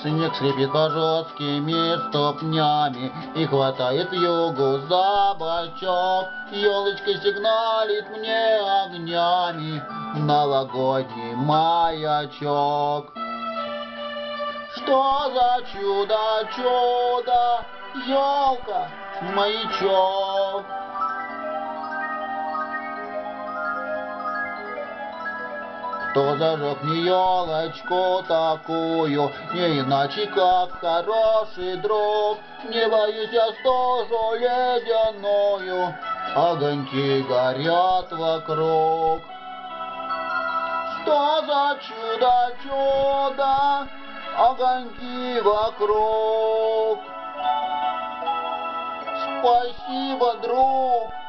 Снег скрипит по жесткими ступнями и хватает югу за бочок. Елочка сигналит мне огнями, новогодний маячок. Что за чудо, чудо, елка, маячок? Кто зажег мне елочку такую, не иначе как хороший друг. Не боюсь я стужу ледяную, огоньки горят вокруг. Что за чудо, чудо, огоньки вокруг. Спасибо, друг.